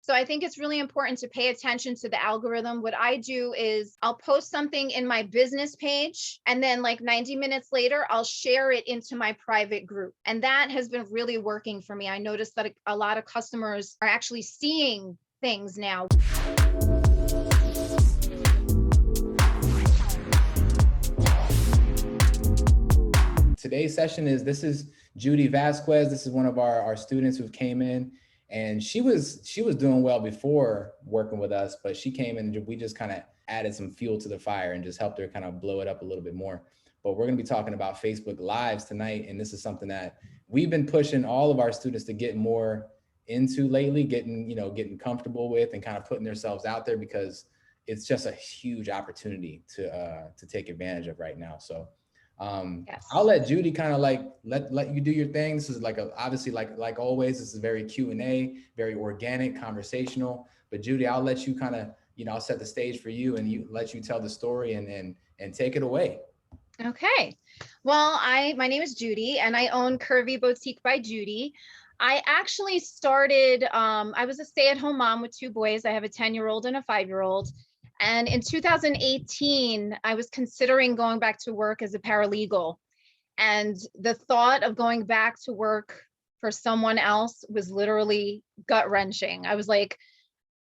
So I think it's really important to pay attention to the algorithm. What I do is I'll post something in my business page, and then like 90 minutes later, I'll share it into my private group. And that has been really working for me. I noticed that a lot of customers are actually seeing things now. Today's session this is Judy Vasquez. This is one of our students who came in, and she was doing well before working with us, but she came in and we just kind of added some fuel to the fire and just helped her kind of blow it up a little bit more. But we're going to be talking about Facebook Lives tonight, and this is something that we've been pushing all of our students to get more into lately, getting comfortable with and kind of putting themselves out there, because it's just a huge opportunity to take advantage of right now. So Yes. I'll let Judy kind of like let you do your thing. This is obviously like always, this is very Q&A, very organic, conversational. But Judy, I'll let you kind of, I'll set the stage for you and let you tell the story and take it away. Okay. Well, my name is Judy, and I own Curvy Boutique by Judy. I actually started, I was a stay-at-home mom with two boys. I have a 10-year-old and a 5-year-old. And in 2018, I was considering going back to work as a paralegal. And the thought of going back to work for someone else was literally gut-wrenching. I was like,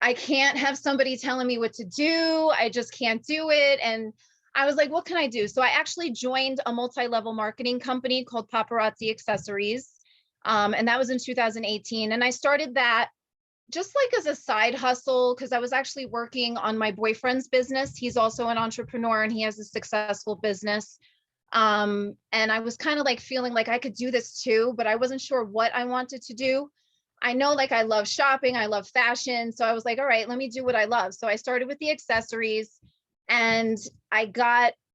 I can't have somebody telling me what to do. I just can't do it. And I was like, what can I do? So I actually joined a multi-level marketing company called Paparazzi Accessories. And that was in 2018. And I started that just like as a side hustle, because I was actually working on my boyfriend's business. He's also an entrepreneur and he has a successful business. And I was kind of like feeling like I could do this too, but I wasn't sure what I wanted to do. I know like I love shopping, I love fashion. So I was like, all right, let me do what I love. So I started with the accessories, and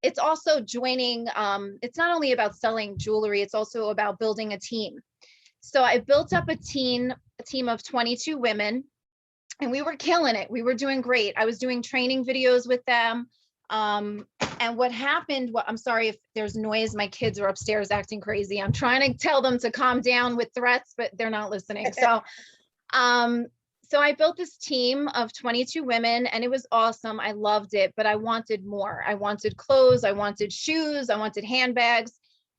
it's also joining, it's not only about selling jewelry, it's also about building a team. So I built up a team of 22 women, and we were killing it. We were doing great. I was doing training videos with them. And what happened, I'm sorry if there's noise, my kids are upstairs acting crazy. I'm trying to tell them to calm down with threats, but they're not listening. So I built this team of 22 women, and it was awesome. I loved it, but I wanted more. I wanted clothes, I wanted shoes, I wanted handbags.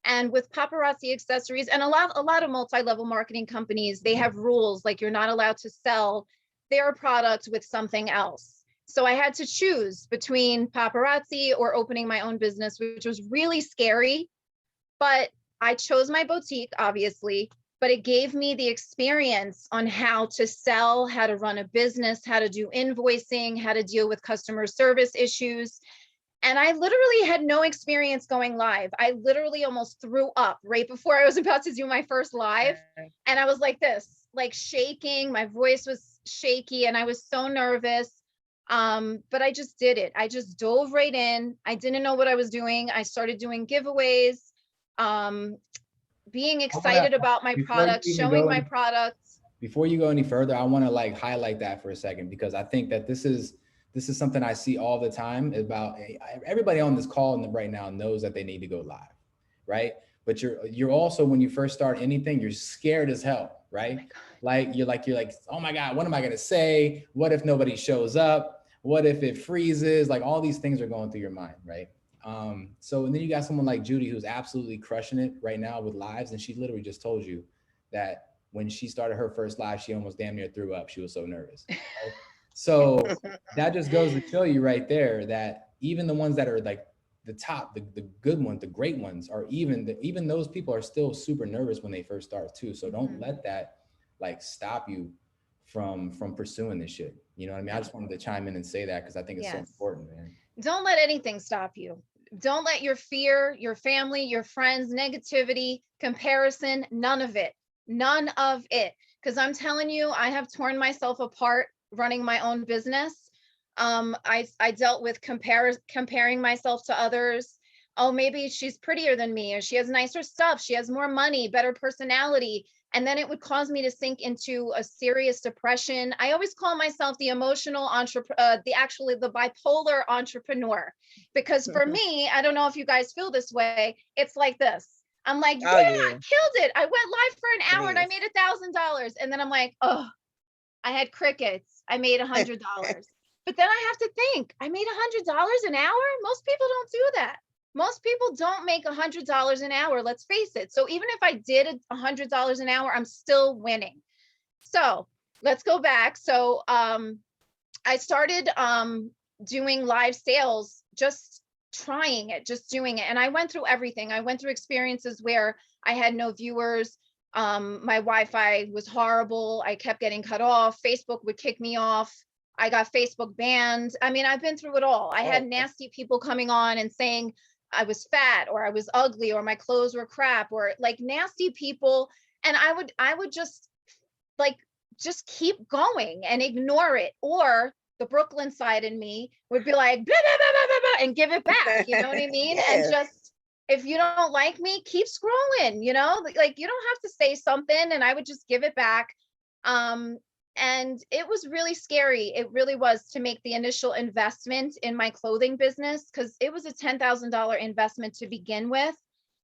And with Paparazzi Accessories and a lot of multi-level marketing companies, they have rules like you're not allowed to sell their product with something else. So I had to choose between Paparazzi or opening my own business, which was really scary. But I chose my boutique, obviously, but it gave me the experience on how to sell, how to run a business, how to do invoicing, how to deal with customer service issues. And I literally had no experience going live. I literally almost threw up right before I was about to do my first live. And I was like this, like shaking, my voice was shaky, and I was so nervous. But I just did it. I just dove right in. I didn't know what I was doing. I started doing giveaways, being excited about my product, showing my products. Before you go any further, I want to like highlight that for a second, because I think that this is something I see all the time about everybody on this call right now knows that they need to go live, right? But you're also, when you first start anything, you're scared as hell, right? Oh you're like, oh my God, what am I going to say? What if nobody shows up? What if it freezes? Like all these things are going through your mind, right? So, and then you got someone like Judy, who's absolutely crushing it right now with lives. And she literally just told you that when she started her first live, she almost damn near threw up. She was so nervous. Right? So that just goes to show you right there that even the ones that are like the top, the good ones, the great ones, are even those people are still super nervous when they first start too. So don't let that like stop you from pursuing this shit. You know what I mean? I just wanted to chime in and say that because I think it's so important, man. Don't let anything stop you. Don't let your fear, your family, your friends, negativity, comparison, none of it. Because I'm telling you, I have torn myself apart running my own business. I dealt with comparing myself to others. Oh, maybe she's prettier than me, or she has nicer stuff, she has more money, better personality. And then it would cause me to sink into a serious depression. I always call myself the emotional the bipolar entrepreneur, because for me, I don't know if you guys feel this way. It's like this. I'm like, I killed it. I went live for an hour and I made $1,000. And then I'm like, oh, I had crickets. I made $100. But then I have to think, I made $100 an hour? Most people don't do that. Most people don't make $100 an hour, let's face it. So even if I did $100 an hour, I'm still winning. So let's go back. So I started doing live sales, just trying it, just doing it. And I went through everything. I went through experiences where I had no viewers. My Wi-Fi was horrible. I kept getting cut off. Facebook would kick me off. I got Facebook banned. I mean, I've been through it all. I had nasty people coming on and saying I was fat or I was ugly or my clothes were crap or like nasty people. And I would just like, just keep going and ignore it. Or the Brooklyn side in me would be like, blah, blah, blah, blah, blah, blah, and give it back. You know what I mean? And just, if you don't like me, keep scrolling, you know, like you don't have to say something. And I would just give it back. And it was really scary. It really was, to make the initial investment in my clothing business, because it was a $10,000 investment to begin with.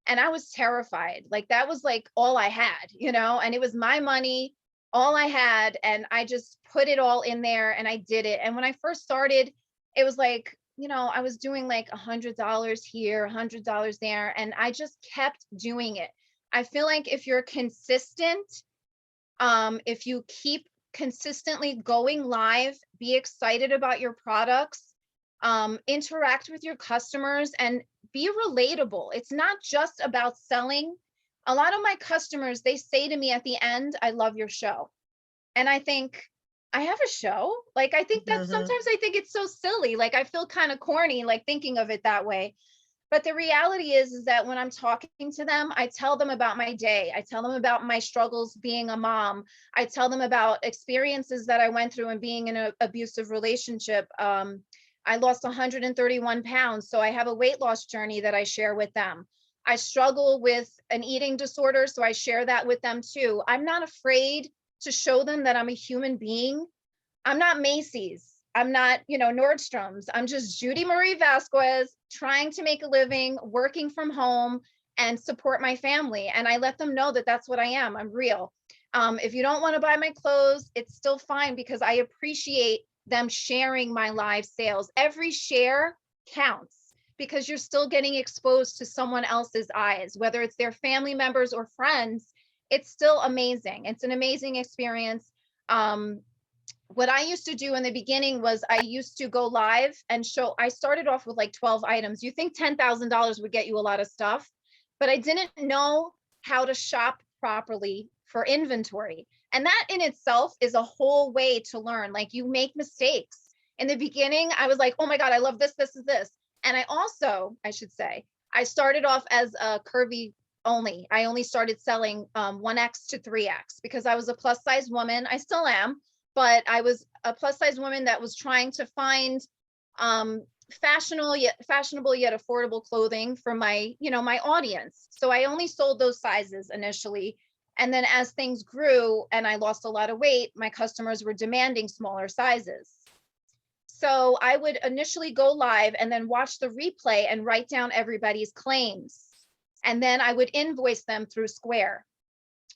And I was terrified. Like that was like all I had, you know, and it was my money, all I had. And I just put it all in there and I did it. And when I first started, it was like, you know, I was doing like $100 here, $100 there, and I just kept doing it. I feel like if you're consistent, if you keep consistently going live, be excited about your products, interact with your customers, and be relatable. It's not just about selling. A lot of my customers, they say to me at the end, I love your show. And I think, I have a show. Like, I think that sometimes I think it's so silly. Like, I feel kind of corny, like thinking of it that way. But the reality is that when I'm talking to them, I tell them about my day. I tell them about my struggles being a mom. I tell them about experiences that I went through and being in an abusive relationship. I lost 131 pounds. So I have a weight loss journey that I share with them. I struggle with an eating disorder, so I share that with them too. I'm not afraid to show them that I'm a human being. I'm not Macy's. I'm not, you know, Nordstrom's. I'm just Judy Marie Vasquez, trying to make a living, working from home, and support my family. And I let them know that that's what I am. I'm real. If you don't want to buy my clothes, it's still fine, because I appreciate them sharing my live sales. Every share counts, because you're still getting exposed to someone else's eyes, whether it's their family members or friends. It's still amazing. It's an amazing experience. What I used to do in the beginning was I used to go live and show. I started off with like 12 items. You think $10,000 would get you a lot of stuff, but I didn't know how to shop properly for inventory. And that in itself is a whole way to learn. Like, you make mistakes. In the beginning, I was like, oh my God, I love this, this is this. And I should say, I started off as a curvy only. I only started selling 1X to 3X because I was a plus size woman. I still am, but I was a plus size woman that was trying to find fashionable yet affordable clothing for my, you know, my audience. So I only sold those sizes initially. And then as things grew and I lost a lot of weight, my customers were demanding smaller sizes. So I would initially go live and then watch the replay and write down everybody's claims. And then I would invoice them through Square.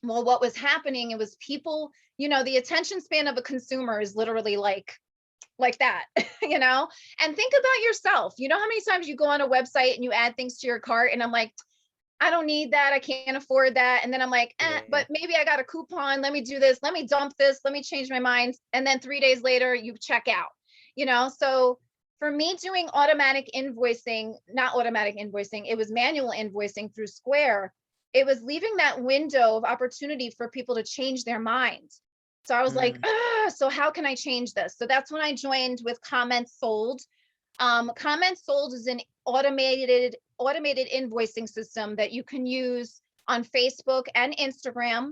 Well, what was happening, it was people, you know, the attention span of a consumer is literally like that, you know, and think about yourself. You know how many times you go on a website and you add things to your cart and I'm like, I don't need that. I can't afford that. And then I'm like, but maybe I got a coupon. Let me do this. Let me dump this. Let me change my mind. And then 3 days later, you check out, you know? So for me, doing automatic invoicing, not automatic invoicing, it was manual invoicing through Square. It was leaving that window of opportunity for people to change their minds. So I was like, so how can I change this? So that's when I joined with Comments Sold. Comments Sold is an automated invoicing system that you can use on Facebook and Instagram.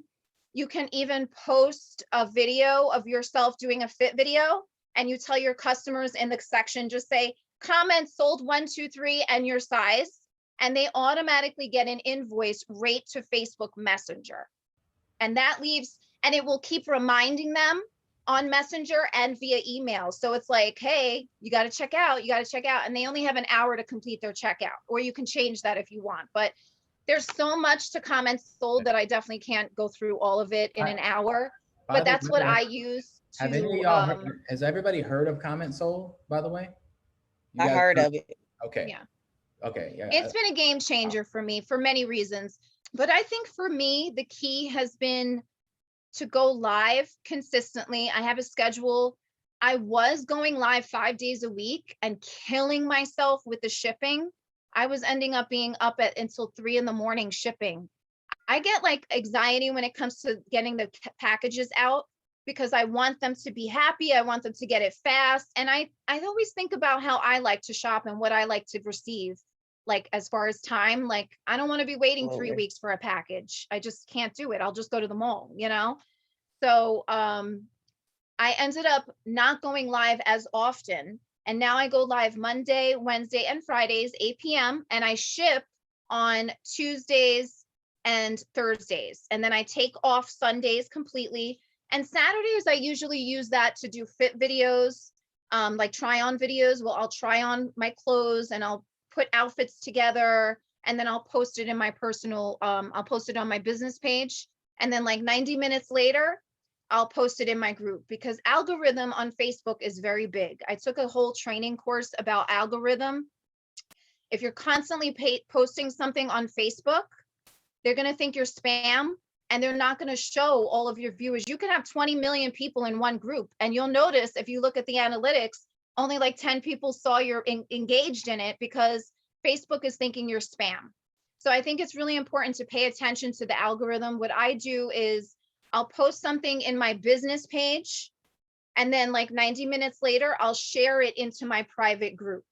You can even post a video of yourself doing a fit video, and you tell your customers in the section, just say Comments Sold 1, 2, 3 and your size, and they automatically get an invoice right to Facebook Messenger. And that leaves, and it will keep reminding them on Messenger and via email. So it's like, hey, you got to check out, and they only have an hour to complete their checkout, or you can change that if you want. But there's so much to Comments Sold that I definitely can't go through all of it in an hour, but that's what I use. Have any of to, y'all heard, has everybody heard of Comment Soul, by the way? You I guys heard of it. Okay. yeah, Okay. Yeah. it's been a game changer for me for many reasons. But I think for me, the key has been to go live consistently. I have a schedule. I was going live 5 days a week and killing myself with the shipping. I was ending up being up at until 3 in the morning shipping. I get like anxiety when it comes to getting the packages out because I want them to be happy. I want them to get it fast. And I always think about how I like to shop and what I like to receive. Like as far as time, like I don't want to be waiting 3 Absolutely. weeks for a package. I just can't do it. I'll just go to the mall, you know? So I ended up not going live as often. And now I go live Monday, Wednesday, and Fridays, 8 p.m. And I ship on Tuesdays and Thursdays. And then I take off Sundays completely. And Saturdays, I usually use that to do fit videos, like try on videos. Well, I'll try on my clothes and I'll put outfits together. And then I'll post it in my personal, I'll post it on my business page. And then like 90 minutes later, I'll post it in my group because algorithm on Facebook is very big. I took a whole training course about algorithm. If you're constantly posting something on Facebook, they're going to think you're spam and they're not going to show all of your viewers. You can have 20 million people in one group. And you'll notice if you look at the analytics, only like 10 people saw you're engaged in it because Facebook is thinking you're spam. So I think it's really important to pay attention to the algorithm. What I do is I'll post something in my business page, and then like 90 minutes later, I'll share it into my private group.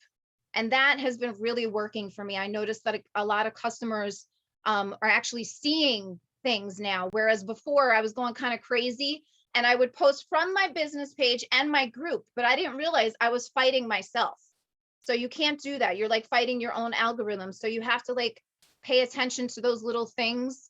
And that has been really working for me. I noticed that a lot of customers are actually seeing things now, whereas before I was going kind of crazy and I would post from my business page and my group, but I didn't realize I was fighting myself. So you can't do that. You're like fighting your own algorithm. So you have to like pay attention to those little things.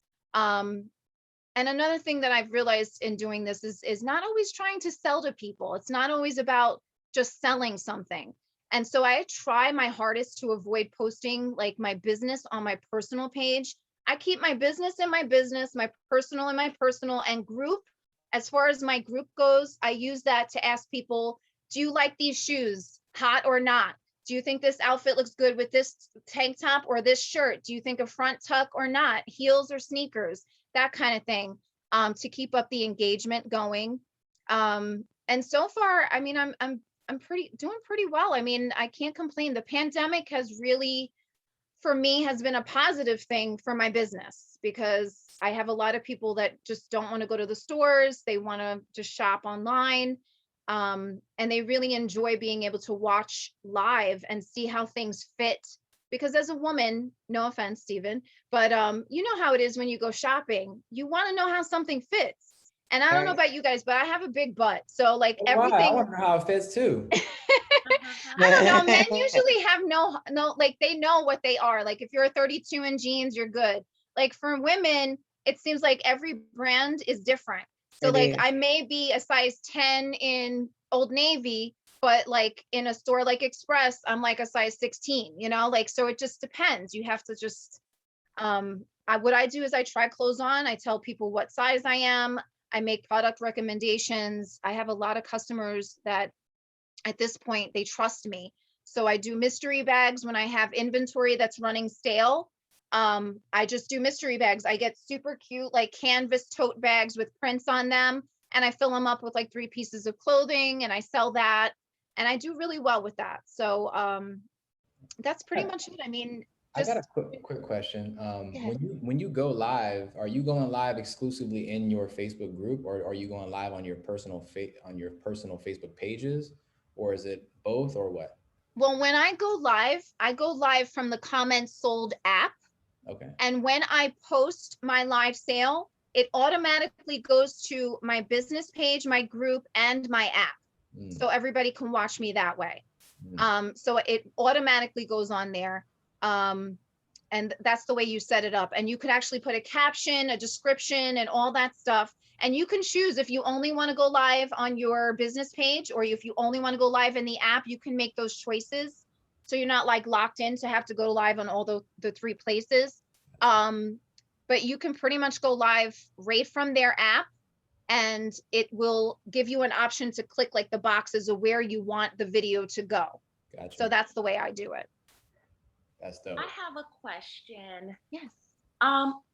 And another thing that I've realized in doing this is not always trying to sell to people. It's not always about just selling something. And so I try my hardest to avoid posting like my business on my personal page. I keep my business in my business, my personal in my personal, and group. As far as my group goes, I use that to ask people, do you like these shoes, hot or not? Do you think this outfit looks good with this tank top or this shirt? Do you think a front tuck or not? Heels or sneakers? That kind of thing, to keep up the engagement going. And so far, I mean, I'm doing pretty well. I mean, I can't complain. The pandemic has really, for me, has been a positive thing for my business because I have a lot of people that just don't want to go to the stores. They want to just shop online. And they really enjoy being able to watch live and see how things fit. Because as a woman, no offense, Stephen, but you know how it is when you go shopping, you want to know how something fits. And I don't know about you guys, but I have a big butt. So like everything. I wonder how it fits too. I don't know. Men usually have no, like they know what they are. Like if you're a 32 in jeans, you're good. Like for women, it seems like every brand is different. So like I may be a size 10 in Old Navy, but like in a store like Express, I'm like a size 16, you know, like, so it just depends. You have to just, what I do is I try clothes on. I tell people what size I am. I make product recommendations. I have a lot of customers that at this point, they trust me. So I do mystery bags when I have inventory that's running stale. I just do mystery bags. I get super cute, like canvas tote bags with prints on them. And I fill them up with like 3 pieces of clothing and I sell that. And I do really well with that. So that's pretty much it. I mean, I got a quick question. When you go live, are you going live exclusively in your Facebook group, or are you going live on your personal Facebook pages, or is it both, or what? Well, when I go live from the Comments Sold app. Okay. And when I post my live sale, it automatically goes to my business page, my group, and my app. So everybody can watch me that way. So it automatically goes on there. And that's the way you set it up. And you could actually put a caption, a description, and all that stuff. And you can choose if you only want to go live on your business page, or if you only want to go live in the app, you can make those choices. So you're not like locked in to have to go live on all the 3 places. But you can pretty much go live right from their app. and it will give you an option to click like the boxes of where you want the video to go. Gotcha. So that's the way I do it. That's dope. I have a question. Yes.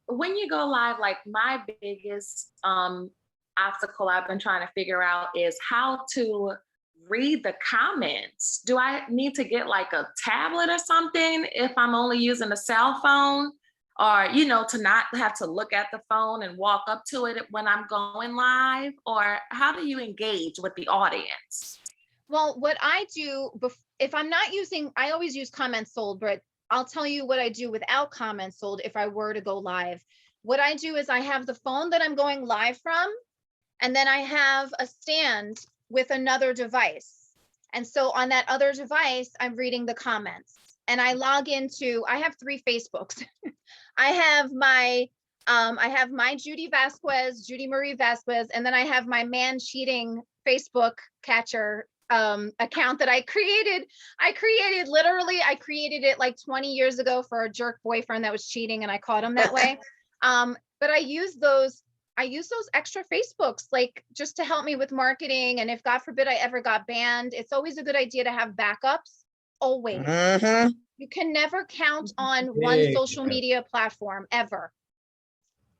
When you go live, like my biggest obstacle I've been trying to figure out is how to read the comments. Do I need to get like a tablet or something if I'm only using a cell phone? Or, you know, to not have to look at the phone and walk up to it when I'm going live? Or how do you engage with the audience? Well, what I do, if I'm not using, I always use comments sold, but I'll tell you what I do without comments sold if I were to go live. What I do is I have the phone that I'm going live from, and then I have a stand with another device. And so on that other device, I'm reading the comments. And I log into, I have 3 Facebooks. I have my Judy Vasquez, Judy Marie Vasquez, and then I have my man cheating Facebook catcher account that I created it like 20 years ago for a jerk boyfriend that was cheating, and I caught him that way. But I use those extra Facebooks like just to help me with marketing. And if God forbid I ever got banned, it's always a good idea to have backups. Always. You can never count on one social media platform ever.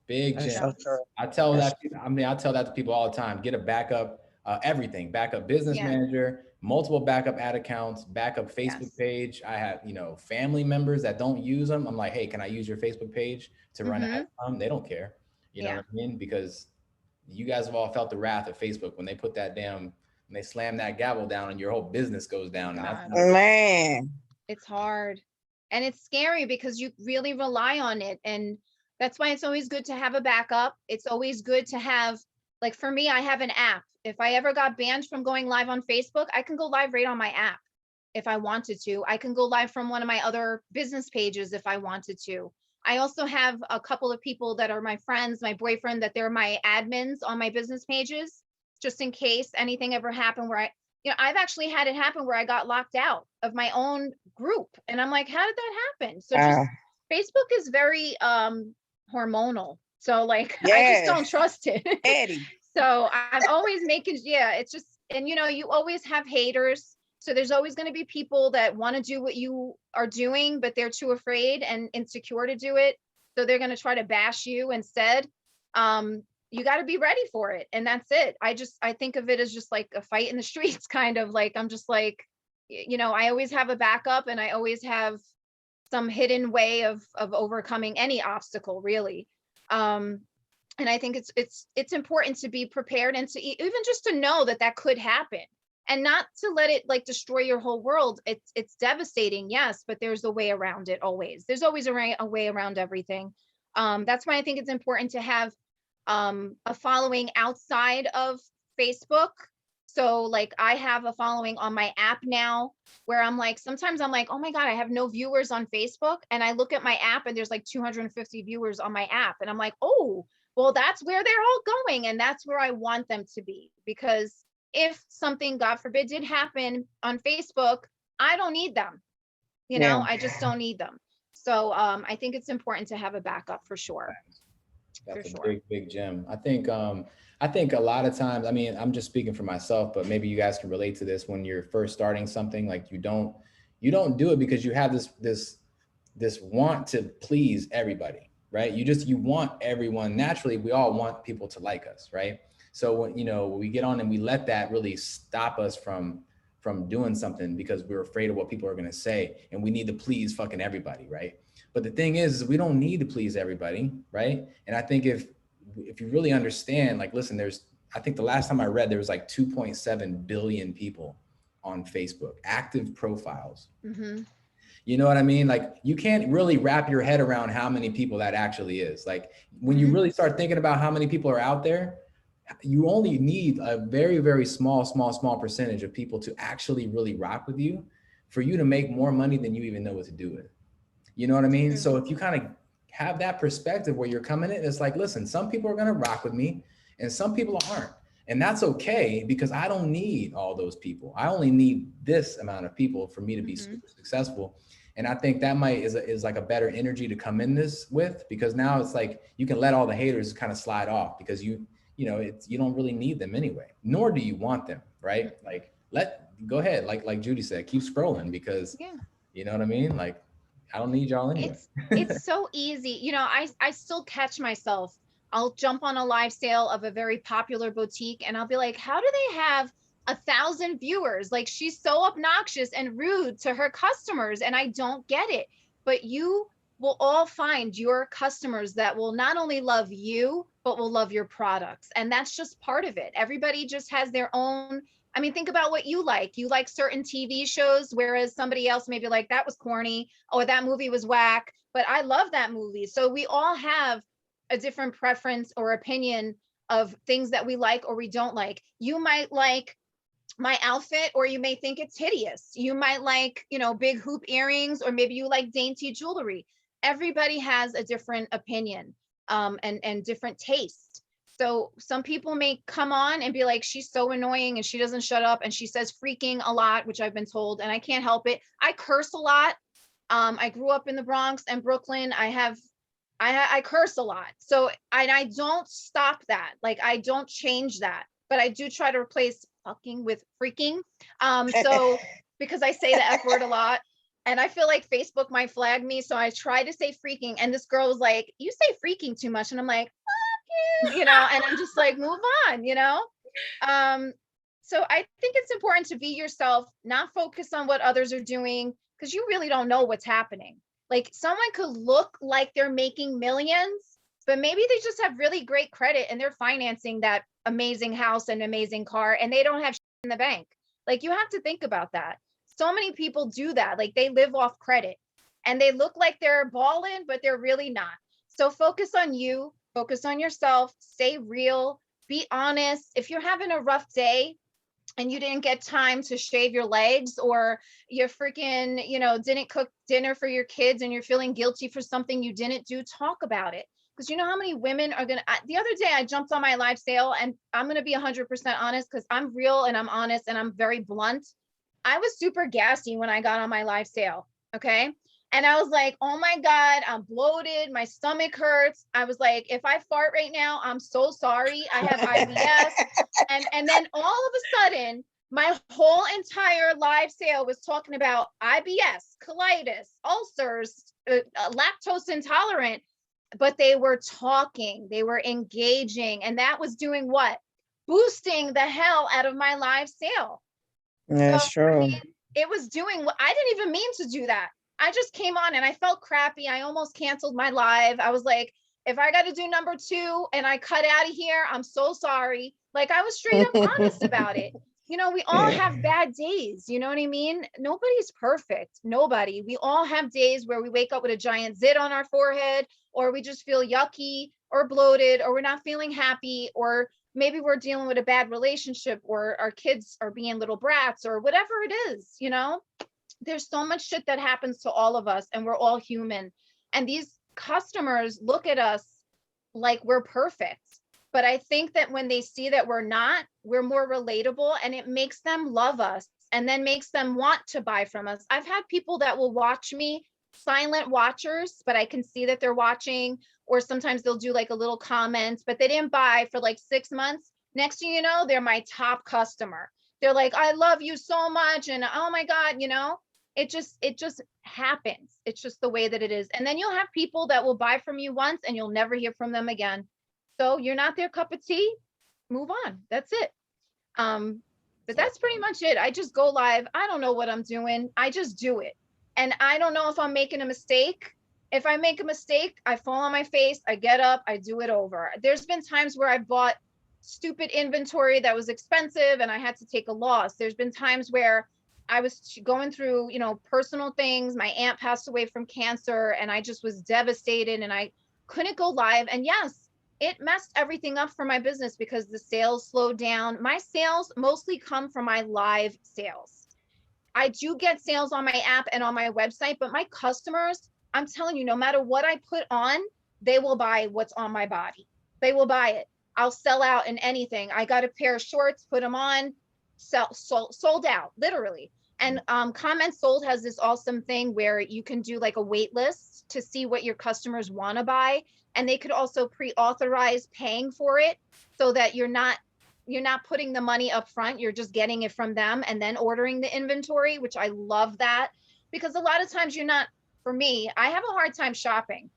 Big gem. I tell that to people all the time. Get a backup, everything. Backup business manager, multiple backup ad accounts, backup Facebook page. I have, family members that don't use them. I'm like, hey, can I use your Facebook page to run ads? They don't care. You know what I mean? Because you guys have all felt the wrath of Facebook when they put that when they slam that gavel down and your whole business goes down. And that's man, it's hard and it's scary because you really rely on it. And that's why it's always good to have a backup. It's always good to have, like for me, I have an app. If I ever got banned from going live on Facebook, I can go live right on my app if I wanted to. I can go live from one of my other business pages if I wanted to. I also have a couple of people that are my friends, my boyfriend, that they're my admins on my business pages, just in case anything ever happened where I've actually had it happen where I got locked out of my own group. And I'm like, how did that happen? So just Facebook is very hormonal. So like, I just don't trust it. So I'm always making, it's just, and you always have haters. So there's always going to be people that want to do what you are doing, but they're too afraid and insecure to do it. So they're going to try to bash you instead. You got to be ready for it. And that's it. I think of it as just like a fight in the streets, kind of like, I'm just like, I always have a backup and I always have some hidden way of overcoming any obstacle, really. And I think it's important to be prepared and to even just to know that could happen. And not to let it like destroy your whole world. It's devastating, yes, but there's a way around it always. There's always a way around everything. That's why I think it's important to have a following outside of Facebook. So like I have a following on my app now where I'm like, sometimes I'm like, oh my God, I have no viewers on Facebook. And I look at my app and there's like 250 viewers on my app. And I'm like, oh, well, that's where they're all going. And that's where I want them to be, because if something, God forbid, did happen on Facebook, I don't need them. I just don't need them. So I think it's important to have a backup for sure. That's a big gem. I think a lot of times, I mean, I'm just speaking for myself, but maybe you guys can relate to this when you're first starting something. Like you don't do it because you have this want to please everybody, right? You want everyone. Naturally, we all want people to like us, right? So when we get on and we let that really stop us from doing something because we're afraid of what people are going to say, and we need to please fucking everybody, right? But the thing is we don't need to please everybody, right? And I think if you really understand, like, listen, I think the last time I read, there was like 2.7 billion people on Facebook, active profiles. Mm-hmm. You know what I mean? Like you can't really wrap your head around how many people that actually is. Like when you really start thinking about how many people are out there, you only need a very, very small percentage of people to actually really rock with you for you to make more money than you even know what to do with. You know what I mean? Mm-hmm. So if you kind of have that perspective where you're coming in, it's like, listen, some people are going to rock with me and some people aren't. And that's okay, because I don't need all those people. I only need this amount of people for me to be super successful. And I think that is like a better energy to come in this with, because now it's like you can let all the haters kind of slide off because you you know, you don't really need them anyway, nor do you want them, right? Like, go ahead. Like Judy said, keep scrolling, because Yeah. you know what I mean? Like, I don't need y'all anyway. It's so easy. You know, I still catch myself. I'll jump on a live sale of a very popular boutique and I'll be like, how do they have 1,000 viewers? Like, she's so obnoxious and rude to her customers, and I don't get it. But you will all find your customers that will not only love you, but will love your products. And that's just part of it. Everybody just has their own. I mean, think about what you like. You like certain TV shows, whereas somebody else may be like, that was corny, or that movie was whack, but I love that movie. So we all have a different preference or opinion of things that we like or we don't like. You might like my outfit, or you may think it's hideous. You might like, you know, big hoop earrings, or maybe you like dainty jewelry. Everybody has a different opinion, and different taste. So some people may come on and be like, she's so annoying and she doesn't shut up and she says freaking a lot, which I've been told, and I can't help it. I curse a lot. I grew up in the Bronx and Brooklyn. I curse a lot. So I don't stop that. Like, I don't change that, but I do try to replace fucking with freaking. So because I say the F word a lot, and I feel like Facebook might flag me. So I try to say freaking, and this girl was like, you say freaking too much. And I'm like, you know, and I'm just like, move on, you know? So I think it's important to be yourself, not focus on what others are doing, because you really don't know what's happening. Like, someone could look like they're making millions, but maybe they just have really great credit and they're financing that amazing house and amazing car, and they don't have shit in the bank. Like, you have to think about that. So many people do that. Like, they live off credit and they look like they're balling, but they're really not. So focus on you, focus on yourself, stay real, be honest. If you're having a rough day and you didn't get time to shave your legs, or you freaking, you know, didn't cook dinner for your kids and you're feeling guilty for something you didn't do, talk about it. Because you know how many women are going to, the other day I jumped on my live sale, and I'm going to be 100% honest, because I'm real and I'm honest and I'm very blunt. I was super gassy when I got on my live sale. Okay. And I was like, oh my God, I'm bloated. My stomach hurts. I was like, if I fart right now, I'm so sorry. I have IBS. And then all of a sudden, my whole entire live sale was talking about IBS, colitis, ulcers, lactose intolerant, but they were talking, they were engaging. And that was doing what? Boosting the hell out of my live sale. That's So, I true. mean, it was doing what I didn't even mean to do that. I just came on and I felt crappy. I almost canceled my live. I was like, if I got to do number 2 and I cut out of here, I'm so sorry. Like, I was straight up honest about it. You know, we all have bad days. You know what I mean? Nobody's perfect. Nobody. We all have days where we wake up with a giant zit on our forehead, or we just feel yucky or bloated, or we're not feeling happy, or maybe we're dealing with a bad relationship, or our kids are being little brats, or whatever it is, you know? There's so much shit that happens to all of us, and we're all human. And these customers look at us like we're perfect. But I think that when they see that we're not, we're more relatable, and it makes them love us, and then makes them want to buy from us. I've had people that will watch me, silent watchers, but I can see that they're watching, or sometimes they'll do like a little comment, but they didn't buy for like 6 months. Next thing you know, they're my top customer. They're like, I love you so much. And oh my God, you know, it just happens. It's just the way that it is. And then you'll have people that will buy from you once and you'll never hear from them again. So you're not their cup of tea, move on. That's it. But that's pretty much it. I just go live. I don't know what I'm doing. I just do it. And I don't know if I'm making a mistake. If I make a mistake, I fall on my face, I get up, I do it over. There's been times where I bought stupid inventory that was expensive and I had to take a loss. There's been times where I was going through, you know, personal things. My aunt passed away from cancer and I just was devastated and I couldn't go live. And yes, it messed everything up for my business because the sales slowed down. My sales mostly come from my live sales. I do get sales on my app and on my website, but my customers, I'm telling you, no matter what I put on, they will buy what's on my body. They will buy it. I'll sell out in anything. I got a pair of shorts, put them on, sold out, literally. And Comment Sold has this awesome thing where you can do like a wait list. to see what your customers want to buy. And they could also pre-authorize paying for it so that you're not putting the money up front, you're just getting it from them and then ordering the inventory, which I love that. Because a lot of times for me, I have a hard time shopping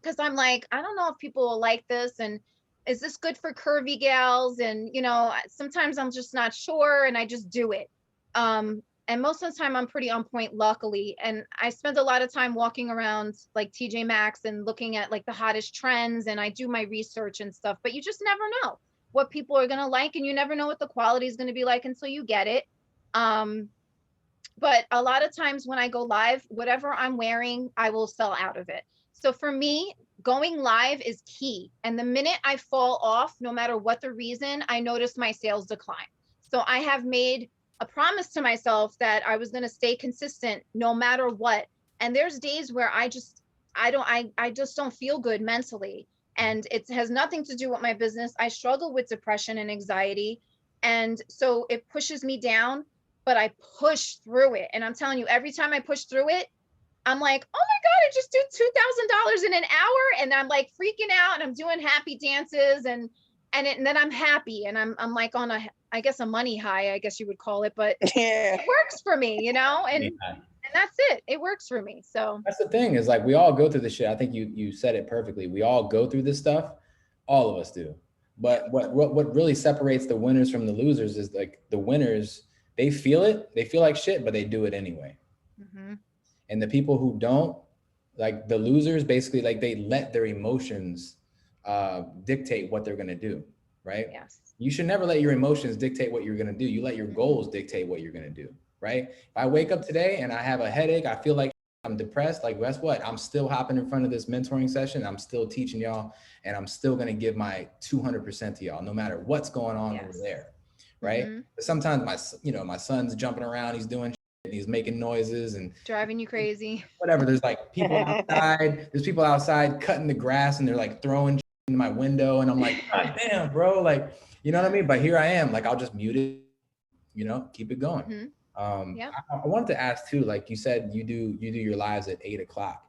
because I'm like, I don't know if people will like this, and is this good for curvy gals? And sometimes I'm just not sure, and I just do it. And most of the time I'm pretty on point, luckily. And I spend a lot of time walking around like TJ Maxx and looking at like the hottest trends, and I do my research and stuff, but you just never know what people are going to like, and you never know what the quality is going to be like until you get it. But a lot of times when I go live, whatever I'm wearing, I will sell out of it. So for me, going live is key. And the minute I fall off, no matter what the reason, I notice my sales decline. So I have made a promise to myself that I was going to stay consistent no matter what. And there's days where I just don't feel good mentally. And it has nothing to do with my business. I struggle with depression and anxiety. And so it pushes me down, but I push through it. And I'm telling you, every time I push through it, I'm like, oh my God, I just do $2,000 in an hour. And I'm like freaking out, and I'm doing happy dances and then I'm happy. And I'm like on I guess a money high, I guess you would call it, but it works for me, and that's it. It works for me. So that's the thing, is like, we all go through this shit. I think you said it perfectly. We all go through this stuff. All of us do. But what really separates the winners from the losers is like the winners, they feel it. They feel like shit, but they do it anyway. Mm-hmm. And the people who don't, like the losers, basically like they let their emotions dictate what they're going to do. Right. Yes. You should never let your emotions dictate what you're going to do. You let your goals dictate what you're going to do. Right. If I wake up today and I have a headache, I feel like I'm depressed, like guess what? I'm still hopping in front of this mentoring session. I'm still teaching y'all, and I'm still going to give my 200% to y'all, no matter what's going on over there. Right. Mm-hmm. Sometimes my son's jumping around, he's doing shit, he's making noises and driving you crazy. Whatever. There's like people outside, there's people outside cutting the grass, and they're like throwing shit in my window. And I'm like, God damn, bro. Like, you know what I mean? But here I am, like, I'll just mute it, keep it going. Mm-hmm. I wanted to ask too, like you said, you do your lives at 8 o'clock.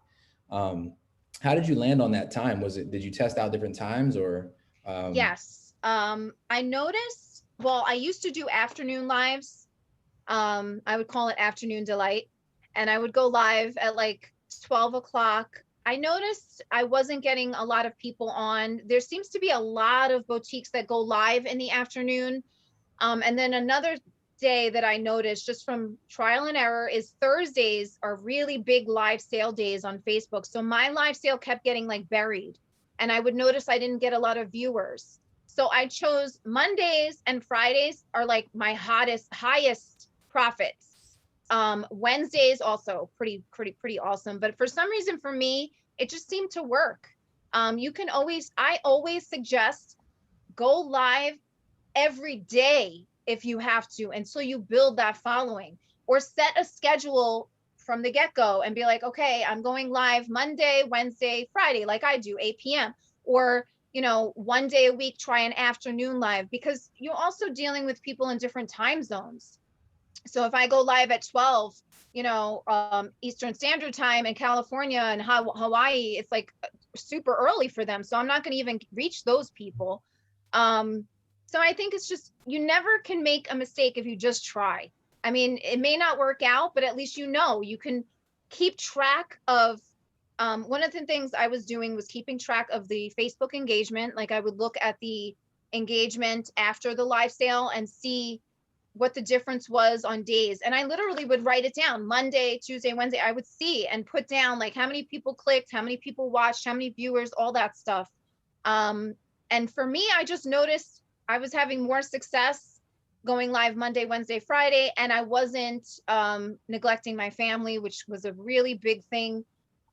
How did you land on that time? Did you test out different times or? Yes. I noticed, I used to do afternoon lives. I would call it Afternoon Delight. And I would go live at like 12 o'clock. I noticed I wasn't getting a lot of people on. There seems to be a lot of boutiques that go live in the afternoon. And then another day that I noticed just from trial and error is Thursdays are really big live sale days on Facebook. So my live sale kept getting like buried, and I would notice I didn't get a lot of viewers. So I chose Mondays and Fridays are like my highest profits. Wednesdays also pretty awesome. But for some reason for me, it just seemed to work. I always suggest go live every day if you have to, until you build that following, or set a schedule from the get-go and be like, okay, I'm going live Monday, Wednesday, Friday, like I do, 8 p.m. Or, one day a week, try an afternoon live, because you're also dealing with people in different time zones. So if I go live at 12, Eastern Standard Time in California and Hawaii, it's like super early for them. So I'm not going to even reach those people. So I think it's just, you never can make a mistake if you just try. I mean, it may not work out, but at least you can keep track of, one of the things I was doing was keeping track of the Facebook engagement. Like I would look at the engagement after the live sale and see what the difference was on days. And I literally would write it down. Monday, Tuesday, Wednesday, I would see and put down like how many people clicked, how many people watched, how many viewers, all that stuff. And for me, I just noticed I was having more success going live Monday, Wednesday, Friday, and I wasn't neglecting my family, which was a really big thing.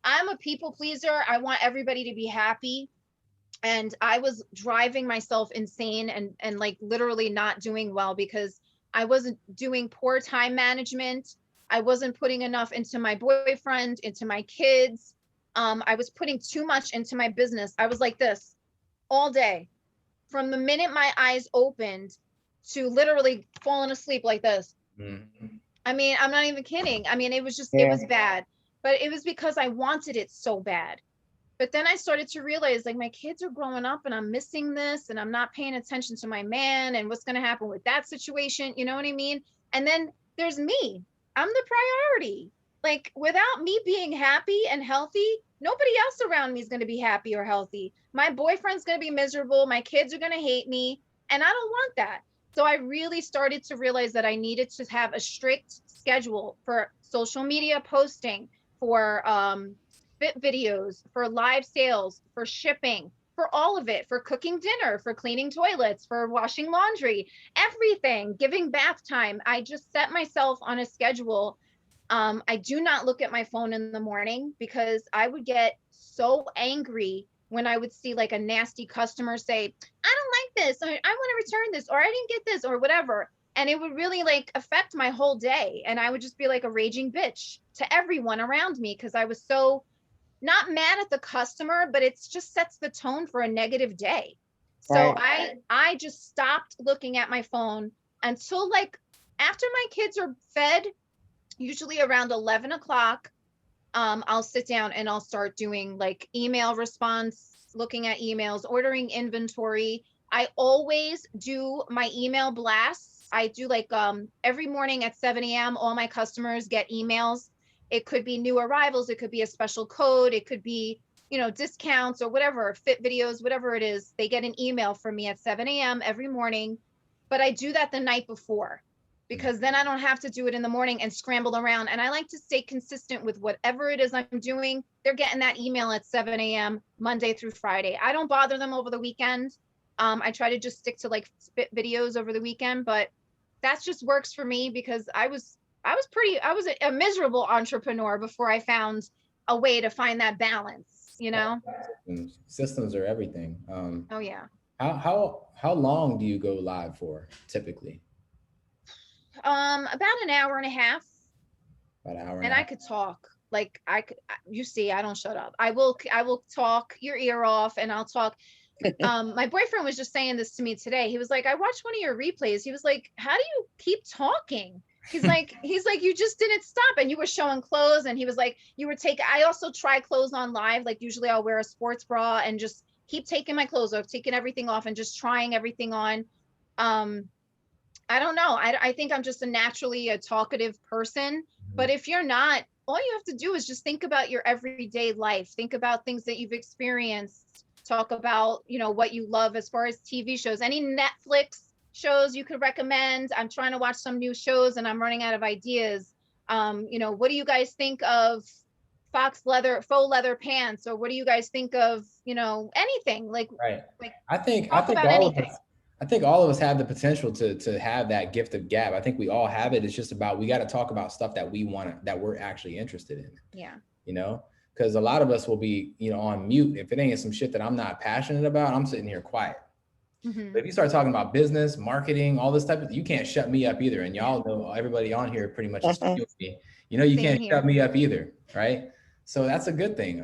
I'm a people pleaser. I want everybody to be happy. And I was driving myself insane and like literally not doing well because I wasn't doing poor time management. I wasn't putting enough into my boyfriend, into my kids. I was putting too much into my business. I was like this all day. From the minute my eyes opened to literally falling asleep like this. Mm-hmm. I mean, I'm not even kidding. I mean, it was just, It was bad. but it was because I wanted it so bad. But then I started to realize, like, my kids are growing up and I'm missing this and I'm not paying attention to my man and what's going to happen with that situation. You know what I mean? And then there's me. I'm the priority. Like, without me being happy and healthy, nobody else around me is going to be happy or healthy. My boyfriend's going to be miserable. My kids are going to hate me. And I don't want that. So I really started to realize that I needed to have a strict schedule for social media posting, for fit videos, for live sales, for shipping, for all of it, for cooking dinner, for cleaning toilets, for washing laundry, everything, giving bath time. I just set myself on a schedule. I do not look at my phone in the morning because I would get so angry when I would see like a nasty customer say, I don't like this, or I want to return this, or I didn't get this, or whatever. And it would really like affect my whole day. And I would just be like a raging bitch to everyone around me because I was so not mad at the customer, but it's just sets the tone for a negative day. So I just stopped looking at my phone until like after my kids are fed, usually around 11 o'clock. I'll sit down and I'll start doing like email response, looking at emails, ordering inventory. I always do my email blasts. I do like every morning at 7 a.m. all my customers get emails. It could be new arrivals, it could be a special code, it could be, you know, discounts or whatever, fit videos, whatever it is. They get an email from me at 7 a.m. every morning. But I do that the night before, because then I don't have to do it in the morning and scramble around. And I like to stay consistent with whatever it is I'm doing. They're getting that email at 7 a.m. Monday through Friday. I don't bother them over the weekend. I try to just stick to like spit videos over the weekend, but that just works for me because I was a miserable entrepreneur before I found a way to find that balance, you know? Systems are everything. Oh yeah. How long do you go live for typically? About an hour and a half. About an hour and I could talk. Like you see, I don't shut up. I will talk your ear off and I'll talk. My boyfriend was just saying this to me today. He was like, I watched one of your replays. He was like, how do you keep talking? He's like, you just didn't stop, and you were showing clothes, and he was like, I also try clothes on live. Like usually I'll wear a sports bra and just keep taking my clothes off, taking everything off and just trying everything on. I don't know. I think I'm just naturally a talkative person, but if you're not, all you have to do is just think about your everyday life. Think about things that you've experienced. Talk about, you know, what you love as far as TV shows, any Netflix shows you could recommend. I'm trying to watch some new shows and I'm running out of ideas. You know, what do you guys think of faux leather pants? Or what do you guys think of, you know, anything like, I think all of us have the potential to have that gift of gab. I think we all have it. It's just about, we got to talk about stuff that we want, that we're actually interested in. Yeah. You know, because a lot of us will be, you know, on mute. If it ain't some shit that I'm not passionate about, I'm sitting here quiet. But if you start talking about business, marketing, all this type of, you can't shut me up either. And y'all know, everybody on here pretty much is me. You know, you can't shut me up either, right? So that's a good thing.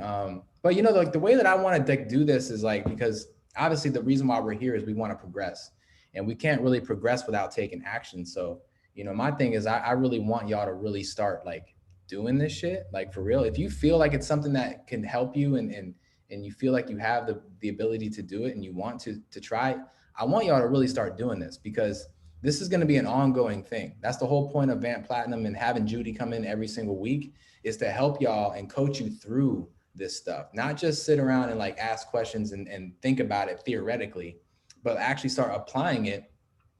But you know, like the way that I want to do this is like, because obviously the reason why we're here is we want to progress, and we can't really progress without taking action. So, you know, my thing is I really want y'all to really start like doing this shit, like for real. If you feel like it's something that can help you and you feel like you have the ability to do it and you want to try, I want y'all to really start doing this, because this is going to be an ongoing thing. That's the whole point of Vamp Platinum and having Judy come in every single week, is to help y'all and coach you through this stuff, not just sit around and like ask questions and think about it theoretically, but actually start applying it.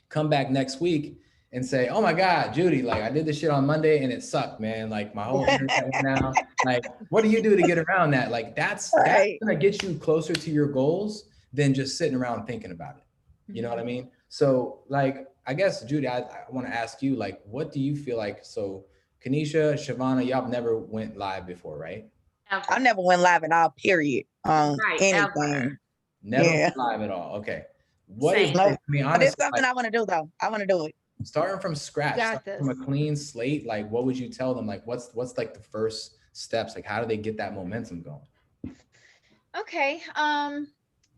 Come back next week and say, oh my God, Judy, like I did this shit on Monday and it sucked, man. Like my whole internet went out. Like, what do you do to get around that? Like that's gonna get you closer to your goals than just sitting around thinking about it. You know what I mean? So like, I guess, Judy, I want to ask you, like, what do you feel like? So Kanisha, Shavana, y'all never went live before, right? I never went live at all, period. Anything. Ever. Never went live at all. Okay. What is, no, I mean, honestly, but it's something I want to do though. I want to do it. Starting from scratch, starting from a clean slate, like what would you tell them? Like what's like the first steps? Like how do they get that momentum going? Okay.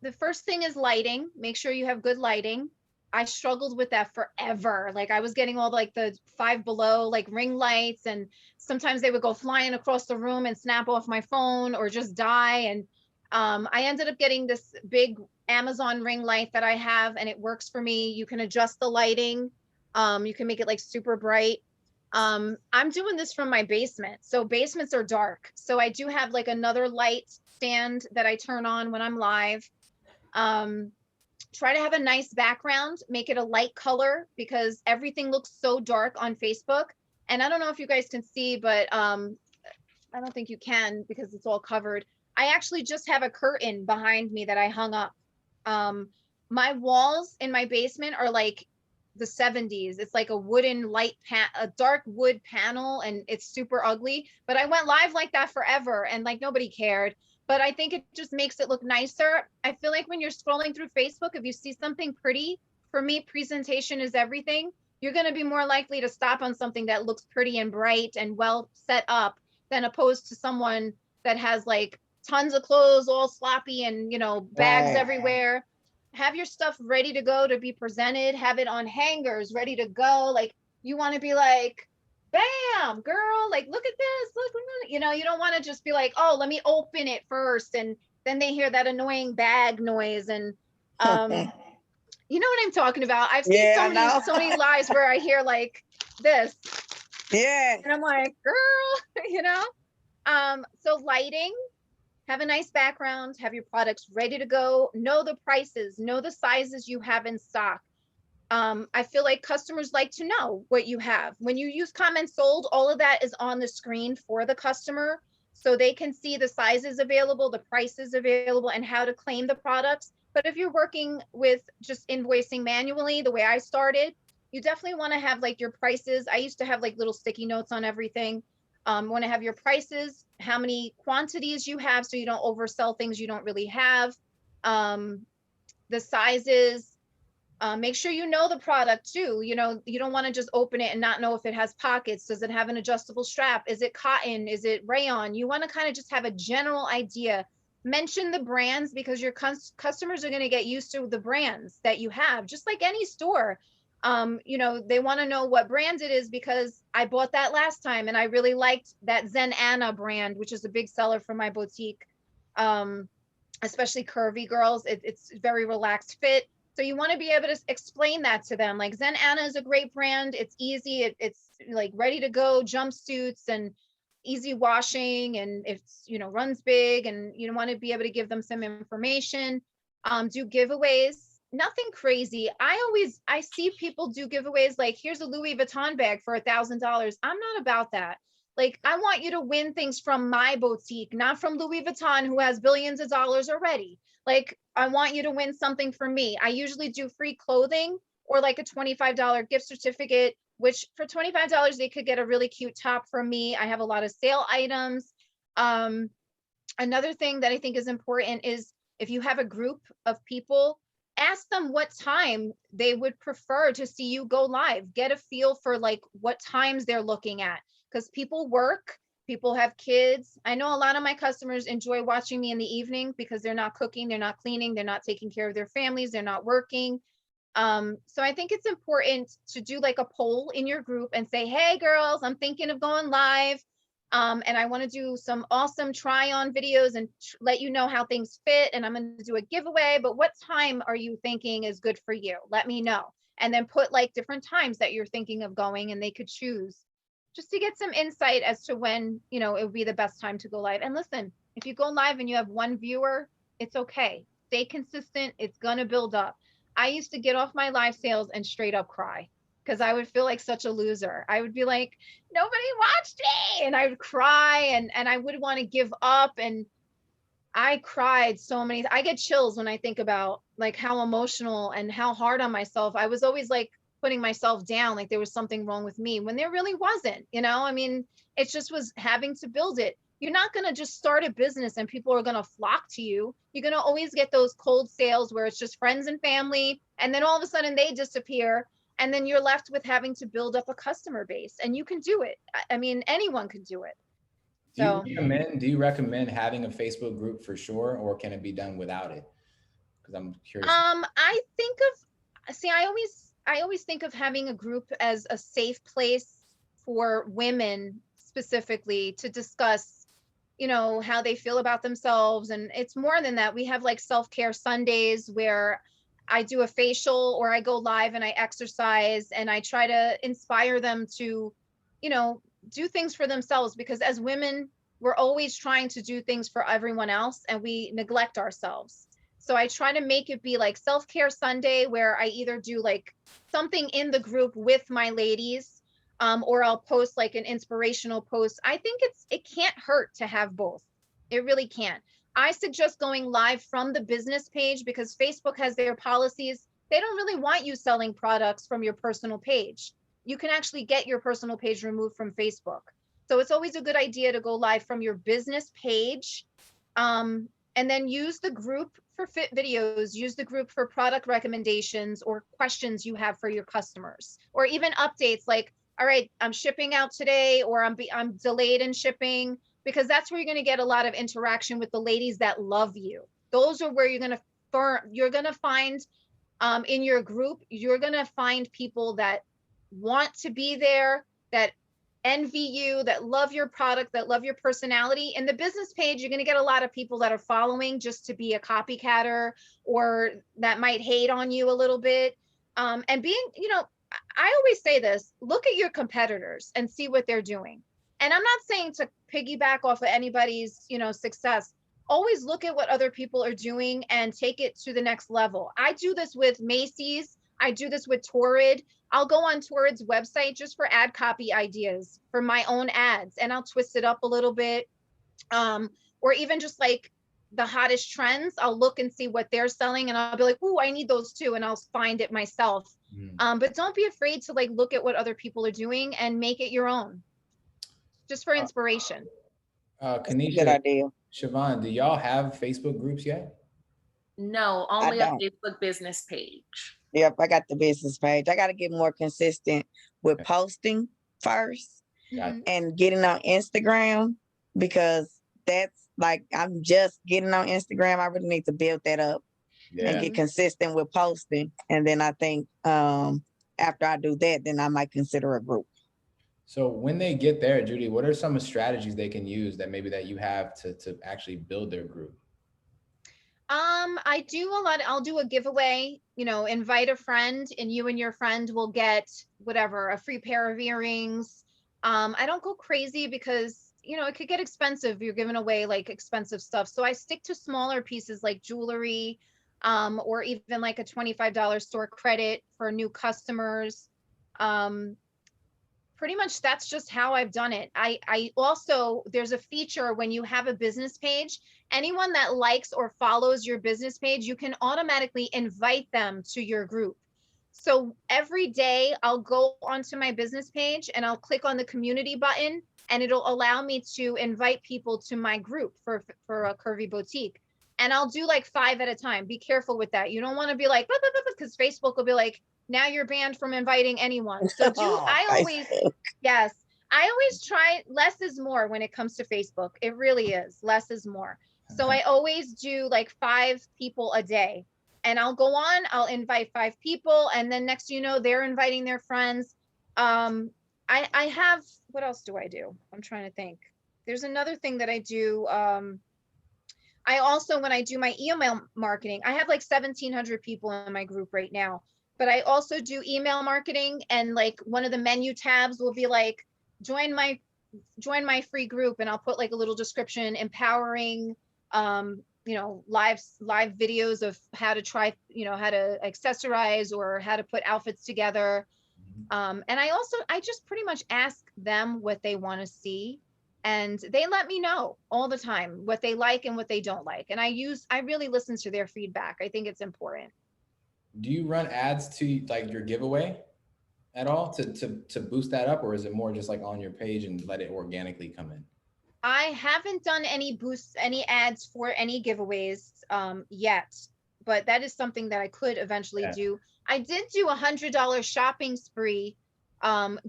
The first thing is lighting. Make sure you have good lighting. I struggled with that forever. Like I was getting all like the Five Below like ring lights, and sometimes they would go flying across the room and snap off my phone or just die. And I ended up getting this big Amazon ring light that I have, and it works for me. You can adjust the lighting. You can make it like super bright. I'm doing this from my basement. So basements are dark. So I do have like another light stand that I turn on when I'm live. Try to have a nice background, make it a light color, because everything looks so dark on Facebook. And I don't know if you guys can see, but I don't think you can because it's all covered. I actually just have a curtain behind me that I hung up. My walls in my basement are like the 70s. It's like a wooden a dark wood panel, and it's super ugly. But I went live like that forever, and like nobody cared. But I think it just makes it look nicer. I feel like when you're scrolling through Facebook, if you see something pretty, for me, presentation is everything. You're going to be more likely to stop on something that looks pretty and bright and well set up than opposed to someone that has like tons of clothes, all sloppy and, bags everywhere. Have your stuff ready to go to be presented. Have it on hangers, ready to go. Like you want to be like, bam, girl, like, look at this. Look, you don't want to just be like, oh, let me open it first. And then they hear that annoying bag noise. And, you know what I'm talking about? I've seen so many lives where I hear like this. Yeah. And I'm like, girl, so lighting, have a nice background, have your products ready to go, know the prices, know the sizes you have in stock. I feel like customers like to know what you have. When you use comments sold, all of that is on the screen for the customer, so they can see the sizes available, the prices available, and how to claim the products. But if you're working with just invoicing manually, the way I started, you definitely want to have like your prices. I used to have like little sticky notes on everything. Want to have your prices, how many quantities you have, so you don't oversell things you don't really have. The sizes. Make sure you know the product too. You don't want to just open it and not know if it has pockets. Does it have an adjustable strap? Is it cotton? Is it rayon? You want to kind of just have a general idea. Mention the brands, because your customers are going to get used to the brands that you have, just like any store. They want to know what brand it is because I bought that last time and I really liked that Zen Anna brand, which is a big seller for my boutique, especially curvy girls. It's very relaxed fit. So you want to be able to explain that to them. Like Zen Anna is a great brand. It's easy. It's like ready to go jumpsuits and easy washing, and it's, runs big, and you want to be able to give them some information. Do giveaways, nothing crazy. I see people do giveaways like, here's a Louis Vuitton bag for $1,000. I'm not about that. Like, I want you to win things from my boutique, not from Louis Vuitton, who has billions of dollars already. Like, I want you to win something from me. I usually do free clothing or like a $25 gift certificate, which for $25, they could get a really cute top from me. I have a lot of sale items. Another thing that I think is important is if you have a group of people, ask them what time they would prefer to see you go live. Get a feel for like what times they're looking at, because people work. People have kids. I know a lot of my customers enjoy watching me in the evening because they're not cooking, they're not cleaning, they're not taking care of their families, they're not working. So I think it's important to do like a poll in your group and say, hey girls, I'm thinking of going live. And I want to do some awesome try on videos and let you know how things fit. And I'm going to do a giveaway, but what time are you thinking is good for you? Let me know. And then put like different times that you're thinking of going, and they could choose, just to get some insight as to when, it would be the best time to go live. And listen, if you go live and you have one viewer, it's okay. Stay consistent. It's going to build up. I used to get off my live sales and straight up cry because I would feel like such a loser. I would be like, nobody watched me. And I would cry and I would want to give up. And I cried so many. I get chills when I think about like how emotional and how hard on myself. I was always like putting myself down, like there was something wrong with me when there really wasn't. I mean, it just was having to build it. You're not going to just start a business and people are going to flock to you. You're going to always get those cold sales where it's just friends and family, and then all of a sudden they disappear, and then you're left with having to build up a customer base. And you can do it. I mean, anyone can do it. So do you recommend having a Facebook group for sure, or can it be done without it? Because I'm curious. I think See, I always think of having a group as a safe place for women specifically to discuss, you know, how they feel about themselves. And it's more than that. We have like self-care Sundays where I do a facial or I go live and I exercise and I try to inspire them to, you know, do things for themselves, because as women, we're always trying to do things for everyone else and we neglect ourselves. So I try to make it be like self-care Sunday where I either do like something in the group with my ladies, or I'll post like an inspirational post. I think it can't hurt to have both. It really can't. I suggest going live from the business page because Facebook has their policies. They don't really want you selling products from your personal page. You can actually get your personal page removed from Facebook. So it's always a good idea to go live from your business page. And then use the group for fit videos, use the group for product recommendations or questions you have for your customers, or even updates like, all right, I'm shipping out today, or I'm delayed in shipping, because that's where you're going to get a lot of interaction with the ladies that love you. Those are where you're going to find in your group, you're going to find people that want to be there, that envy you, that love your product, that love your personality. In the business page, you're going to get a lot of people that are following just to be a copycatter, or that might hate on you a little bit. And being, you know, I always say this, look at your competitors and see what they're doing. And I'm not saying to piggyback off of anybody's, you know, success. Always look at what other people are doing and take it to the next level. I do this with Macy's. I do this with Torrid. I'll go on Torrid's website just for ad copy ideas for my own ads, and I'll twist it up a little bit. Or even just like the hottest trends, I'll look and see what they're selling and I'll be like, ooh, I need those too. And I'll find it myself. But don't be afraid to like look at what other people are doing and make it your own, just for inspiration. Kanisha, Good idea. Siobhan, do y'all have Facebook groups yet? No, only a don't. Facebook business page. Yep, I got the business page. I got to get more consistent with posting first and getting on Instagram, because that's like, I'm just getting on Instagram. I really need to build that up and get consistent with posting. And then I think after I do that, then I might consider a group. So when they get there, Judy, what are some strategies they can use that maybe that you have to actually build their group? I do a lot. I'll do a giveaway, you know, invite a friend and you and your friend will get whatever, a free pair of earrings. I don't go crazy because, you know, it could get expensive. You're giving away like expensive stuff. So I stick to smaller pieces like jewelry, or even like a $25 store credit for new customers. Pretty much that's just how I've done it. I also, there's a feature when you have a business page, anyone that likes or follows your business page, you can automatically invite them to your group. So every day I'll go onto my business page and I'll click on the community button and it'll allow me to invite people to my group for a curvy boutique. And I'll do like 5 at a time. Be careful with that. You don't want to be like, because Facebook will be like, now you're banned from inviting anyone. So I always try, less is more when it comes to Facebook. It really is, less is more. So I always do like 5 people a day, and I'll go on, I'll invite 5 people. And then next, you know, they're inviting their friends. I have, what else do I do? I'm trying to think. There's another thing that I do. I also, when I do my email marketing, I have like 1,700 people in my group right now. But I also do email marketing, and like one of the menu tabs will be like, join my free group, and I'll put like a little description, empowering, you know, live videos of how to try, you know, how to accessorize or how to put outfits together. And I just pretty much ask them what they want to see, and they let me know all the time what they like and what they don't like. And I really listen to their feedback. I think it's important. Do you run ads to like your giveaway at all to boost that up, or is it more just like on your page and let it organically come in? I haven't done any ads for any giveaways yet, but that is something that I could eventually do. I did do $100 shopping spree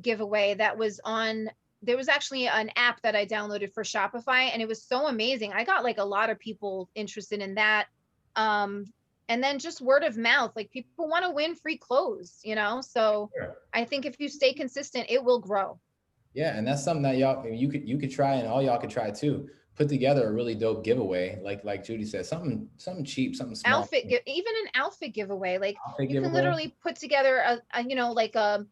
giveaway that was on, there was actually an app that I downloaded for Shopify, and it was so amazing. I got like a lot of people interested in that. And then just word of mouth, like people want to win free clothes, you know? So Sure. I think if you stay consistent, it will grow. Yeah. And that's something that y'all, you could try, and all y'all could try too. Put together a really dope giveaway. Like Judy said, something cheap, something small. Even an outfit giveaway. Like Outfit you can giveaway. literally put together a you know, like a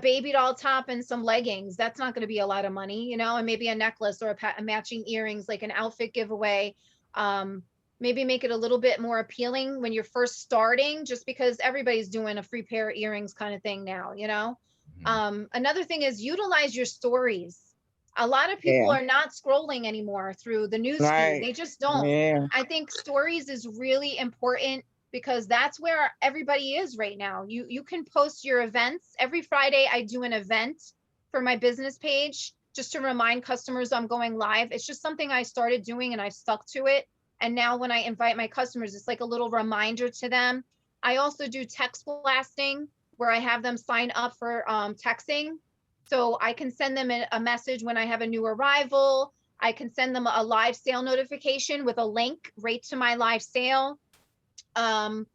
baby doll top and some leggings. That's not going to be a lot of money, you know, and maybe a necklace or a matching earrings, like an outfit giveaway. Maybe make it a little bit more appealing when you're first starting, just because everybody's doing a free pair of earrings kind of thing now, you know. Another thing is utilize your stories. A lot of people are not scrolling anymore through the news feed. They just don't. I think stories is really important, because that's where everybody is right now. You can post your events. Every Friday I do an event for my business page, just to remind customers I'm going live. It's just something I started doing and I stuck to it. And now when I invite my customers, it's like a little reminder to them. I also do text blasting, where I have them sign up for texting. So I can send them a message when I have a new arrival. I can send them a live sale notification with a link right to my live sale. And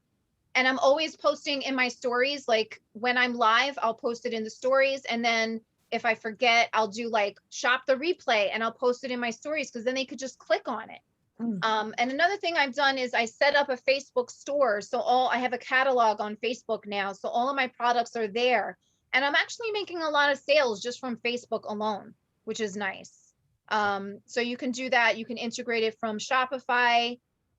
I'm always posting in my stories. Like when I'm live, I'll post it in the stories. And then if I forget, I'll do like shop the replay and I'll post it in my stories, because then they could just click on it. And another thing I've done is I set up a Facebook store. So I have a catalog on Facebook now. So all of my products are there. And I'm actually making a lot of sales just from Facebook alone, which is nice. So you can do that. You can integrate it from Shopify.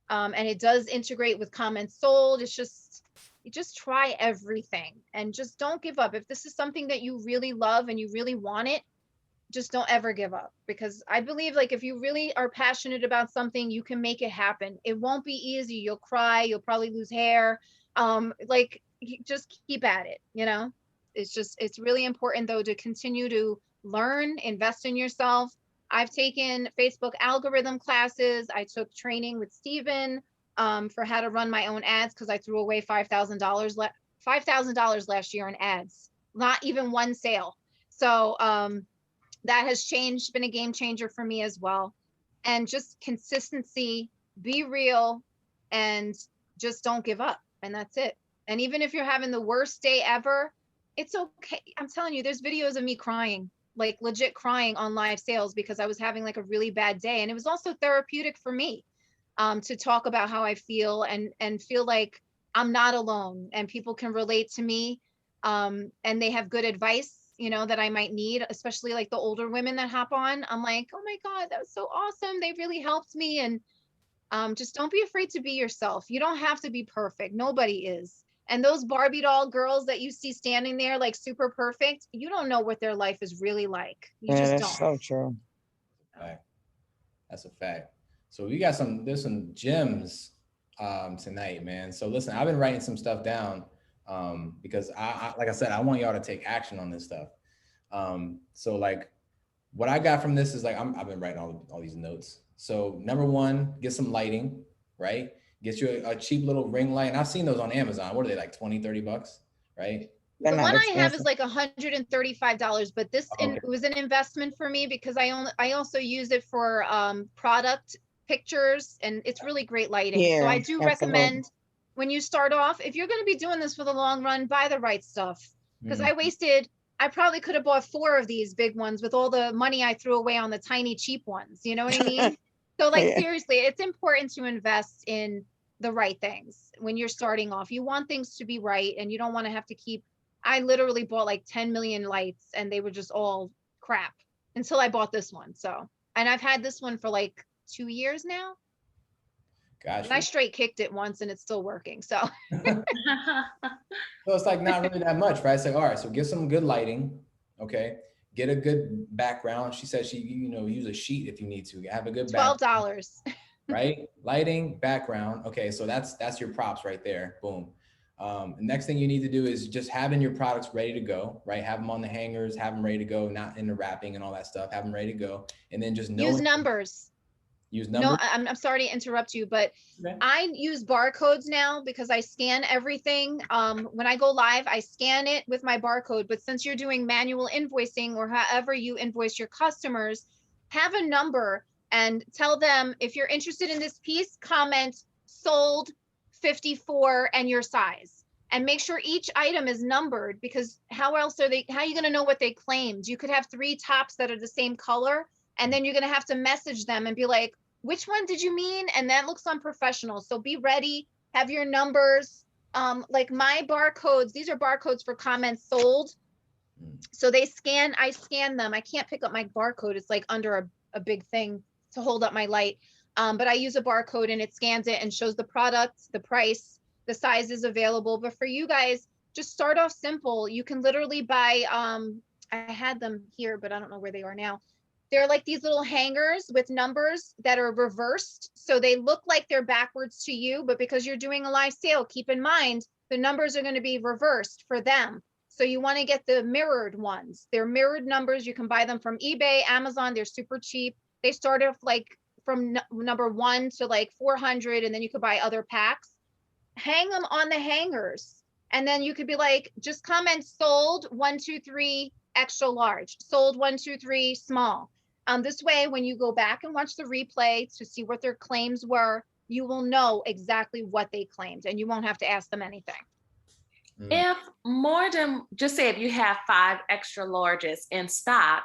And it does integrate with comments sold. It's just, you just try everything and just don't give up. If this is something that you really love and you really want it, just don't ever give up, because I believe like if you really are passionate about something, you can make it happen. It won't be easy. You'll cry. You'll probably lose hair. Just keep at it. You know, it's really important though to continue to learn, invest in yourself. I've taken Facebook algorithm classes. I took training with Steven for how to run my own ads, because I threw away $5,000 last year on ads, not even one sale. So that has changed, been a game changer for me as well. And just consistency, be real, and just don't give up. And that's it. And even if you're having the worst day ever, it's okay. I'm telling you, there's videos of me crying, like legit crying on live sales, because I was having like a really bad day. And it was also therapeutic for me to talk about how I feel and feel like I'm not alone and people can relate to me. And they have good advice, you know, that I might need, especially like the older women that hop on. I'm like, oh my God, that was so awesome. They really helped me. And just don't be afraid to be yourself. You don't have to be perfect. Nobody is. And those Barbie doll girls that you see standing there like super perfect, you don't know what their life is really like. You just that's don't. so true. That's a fact. So there's some gems tonight, man. So listen, I've been writing some stuff down because I like I said, I want y'all to take action on this stuff. So like what I got from this is like, I've been writing all these notes. So number one, get some lighting, right? Get you a cheap little ring light. And I've seen those on Amazon. What are they, like 20, 30 bucks, right? The one I have is like $135, but this was an investment for me because I also use it for product pictures, and it's really great lighting. So I do recommend when you start off, if you're going to be doing this for the long run, buy the right stuff. Because I probably could have bought 4 of these big ones with all the money I threw away on the tiny cheap ones. You know what I mean? So like seriously, it's important to invest in the right things when you're starting off. You want things to be right, and you don't want to have to keep. I literally bought like 10 million lights and they were just all crap until I bought this one. So, and I've had this one for like 2 years now. Gotcha. And I straight kicked it once and it's still working. So, so it's like not really that much, right? It's like, all right, so get some good lighting. Okay. Get a good background. She said use a sheet if you need to have a good $12. Right? Lighting, background. Okay. So that's your props right there. Boom. The next thing you need to do is just having your products ready to go, right? Have them on the hangers, have them ready to go, not in the wrapping and all that stuff. Have them ready to go. And then just use numbers. No, I'm sorry to interrupt you, but I use barcodes now because I scan everything. When I go live, I scan it with my barcode. But since you're doing manual invoicing or however you invoice your customers, have a number and tell them if you're interested in this piece, comment sold 54 and your size. And make sure each item is numbered, because how are you going to know what they claimed? You could have 3 tops that are the same color, and then you're going to have to message them and be like, which one did you mean? And that looks unprofessional. So be ready, have your numbers. Like my barcodes, these are barcodes for comments sold. So I scan them. I can't pick up my barcode. It's like under a big thing to hold up my light. But I use a barcode and it scans it and shows the product, the price, the sizes available. But for you guys, just start off simple. You can literally buy, I had them here, but I don't know where they are now. They're like these little hangers with numbers that are reversed. So they look like they're backwards to you, but because you're doing a live sale, keep in mind, the numbers are going to be reversed for them. So you want to get the mirrored ones. They're mirrored numbers. You can buy them from eBay, Amazon. They're super cheap. They start off like from number 1 to like 400, and then you could buy other packs. Hang them on the hangers. And then you could be like, just comment sold 1, 2, 3 extra large, sold 1, 2, 3 small. This way, when you go back and watch the replay to see what their claims were, you will know exactly what they claimed and you won't have to ask them anything. If more than, just say if you have 5 extra larges in stock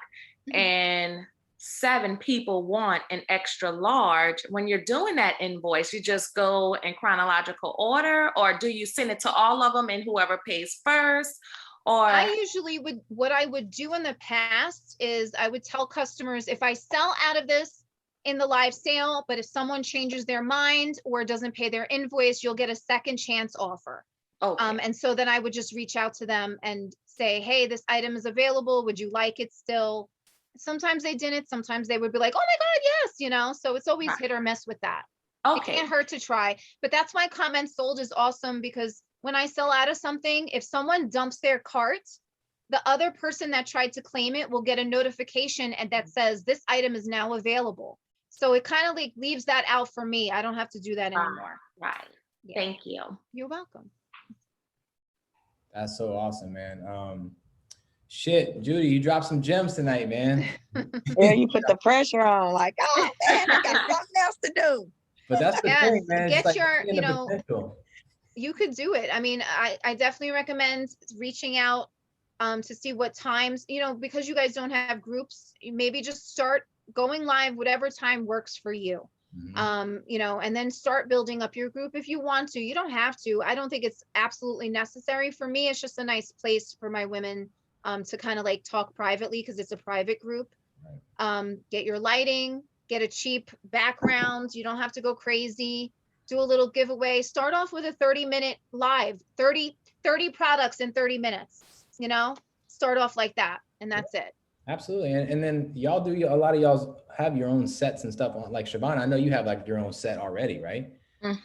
and 7 people want an extra large, when you're doing that invoice, you just go in chronological order, or do you send it to all of them and whoever pays first? Or I usually would, what I would do in the past is I would tell customers, if I sell out of this in the live sale, but if someone changes their mind or doesn't pay their invoice, you'll get a second chance offer. okay. And so then I would just reach out to them and say, hey, this item is available. Would you like it still? Sometimes they didn't. Sometimes they would be like, oh my God, yes, you know, so it's always hit or miss with that. Okay. It can't hurt to try. But that's why comments sold is awesome, because when I sell out of something, if someone dumps their cart, the other person that tried to claim it will get a notification and that says this item is now available. So it kind of like leaves that out for me. I don't have to do that anymore. Right. Yeah. Thank you. You're welcome. That's so awesome, man. Shit, Judy, you dropped some gems tonight, man. Yeah, you put the pressure on, like, oh man, I got something else to do. But that's the thing, man. Get It's like your, seeing you the know, potential. you could do it. I mean, I definitely recommend reaching out to see what times, you know, because you guys don't have groups, maybe just start going live, whatever time works for you. You know, and then start building up your group if you want to. You don't have to. I don't think it's absolutely necessary. For me, it's just a nice place for my women to kind of like talk privately, because it's a private group. Get your lighting, get a cheap background. You don't have to go crazy. Do a little giveaway. Start off with a 30-minute live, 30 products in 30 minutes, you know, start off like that. And that's it. Absolutely. And then y'all do, a lot of y'all have your own sets and stuff on, like Siobhan, I know you have like your own set already, right?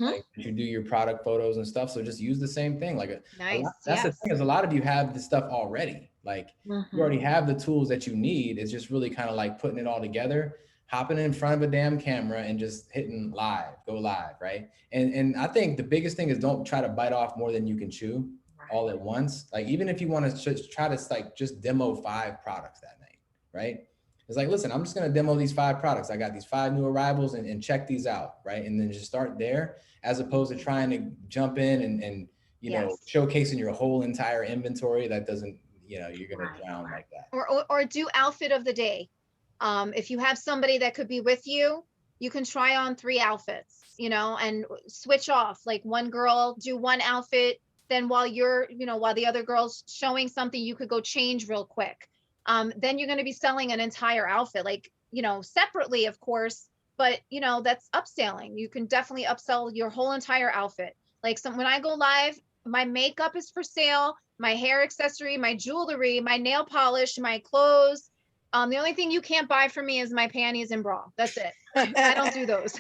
Like you do your product photos and stuff. So just use the same thing. Like Nice. That's the thing, is a lot of you have the stuff already. Like you already have the tools that you need. It's just really kind of like putting it all together, hopping in front of a damn camera and just hitting live, go live, right? And I think the biggest thing is don't try to bite off more than you can chew all at once. Like even if you want to just try to like just demo 5 products that night, right? It's like, listen, I'm just going to demo these 5 products. I got these 5 new arrivals and check these out, right? And then just start there, as opposed to trying to jump in and you know, showcasing your whole entire inventory. That doesn't, you know, you're going to drown like that. Or do outfit of the day. If you have somebody that could be with you, you can try on 3 outfits, you know, and switch off. Like one girl do one outfit, then while you're, you know, while the other girl's showing something, you could go change real quick. Then you're going to be selling an entire outfit, like, you know, separately, of course, but you know, that's upselling. You can definitely upsell your whole entire outfit. Like when I go live, my makeup is for sale, my hair accessory, my jewelry, my nail polish, my clothes. The only thing you can't buy from me is my panties and bra. That's it. I don't do those.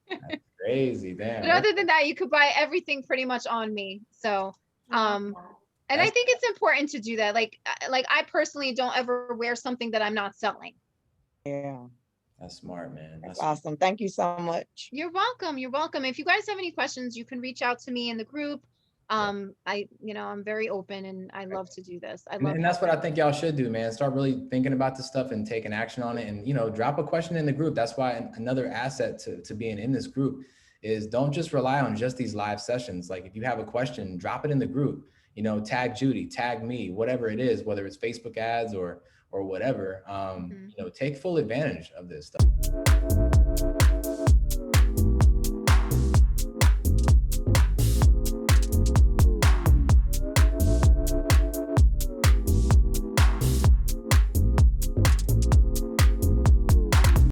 That's crazy, damn. But other than that, you could buy everything pretty much on me. So, and I think it's important to do that. Like I personally don't ever wear something that I'm not selling. Yeah. That's smart, man. That's awesome. Thank you so much. You're welcome. You're welcome. If you guys have any questions, you can reach out to me in the group. I'm very open and I love to do this. And that's what I think y'all should do, man. Start really thinking about this stuff and taking action on it, and, you know, drop a question in the group. That's why another asset to being in this group is don't just rely on just these live sessions. Like if you have a question, drop it in the group, you know, tag Judy, tag me, whatever it is, whether it's Facebook ads or whatever, you know, take full advantage of this stuff.